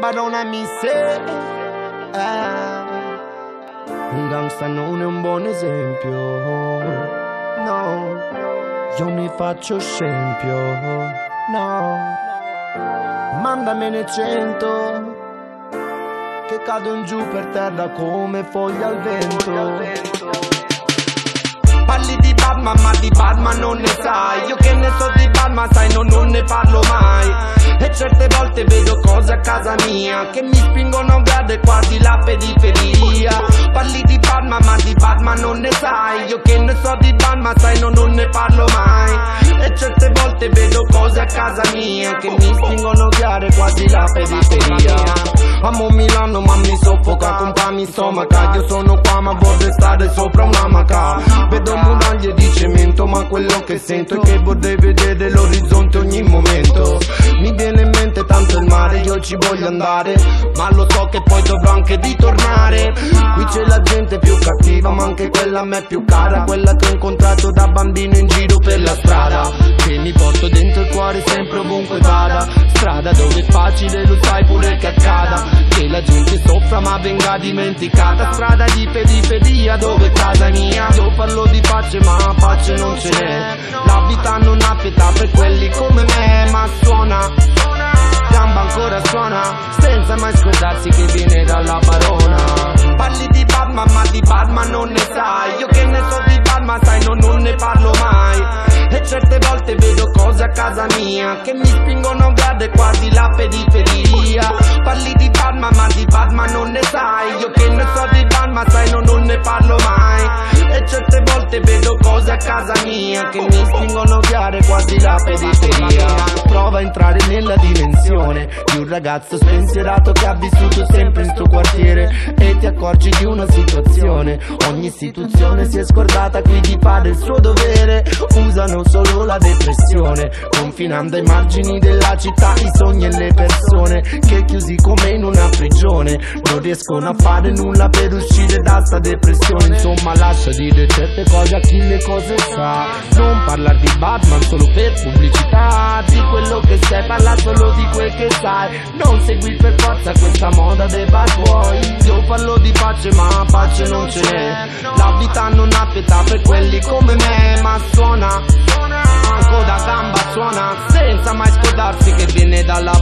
Barona mi se un gangsta non è un buon esempio, no. Io mi faccio scempio, no. Mandamene 100 che cadono giù per terra come foglie al vento. Parli di Batman ma di Batman non ne sai. Io che ne so di Batman sai non ne parlo mai. E certe volte vedo cose a casa mia che mi spingono a guardare quasi la periferia. Parli di Batman ma di Batman non ne sai. Io che ne so di Batman sai non ne parlo mai. E certe volte vedo cose a casa mia che mi spingono a guardare quasi la periferia. Amo Milano ma mi soffoca, comprami stomaca. Io sono qua ma vorrei stare sopra un'amaca. Vedo muraglie di cemento ma quello che sento è che vorrei vedere l'orizzonte ogni momento. Mi viene in mente tanto il mare, io ci voglio andare, ma lo so che poi dovrò anche ritornare. Qui c'è la gente più cattiva ma anche quella a me più cara, quella che ho incontrato da bambino in giro per la strada, che mi porto dentro il cuore sempre ovunque vada. Strada dove è facile, lo sai pure che accada, che la gente soffra ma venga dimenticata. Strada di periferia dove casa mia. Io parlo di pace ma pace non ce n'è. La vita non ha pietà per quelli come me, ma suona, gamba ancora suona, senza mai scordarsi che viene dalla Barona. Parli di Batman ma di Batman non ne sai. Io che ne so di Batman sai non ne parlo mai. E certe volte vedo cose a casa mia che mi spingono a guardare quasi la periferia. Parli di Batman ma di Batman non ne sai. Io che ne so di Batman sai non ne parlo mai. E certe volte vedo cose a casa mia che mi spingono a guardare quasi la periferia. Prova a entrare nella dimensione di un ragazzo spensierato che ha vissuto sempre in sto quartiere e ti accorgi di una situazione: ogni istituzione si è scordata qui di fare il suo dovere. Usano solo la depressione, confinando ai margini della città i sogni e le persone che chiusi come in una prigione non riescono a fare nulla per uscire da sta depressione. Insomma lascia dire certe cose a chi le cose sa. Non parlar di Batman solo per pubblicità, di quello che sai parla solo di quel che sai. Non segui per forza questa moda dei bad boy. Io parlo di pace ma pace non ce n'è. La vita non ha pietà per quelli come me, ma suona, ancora gamba suona, senza mai scordarsi che viene dalla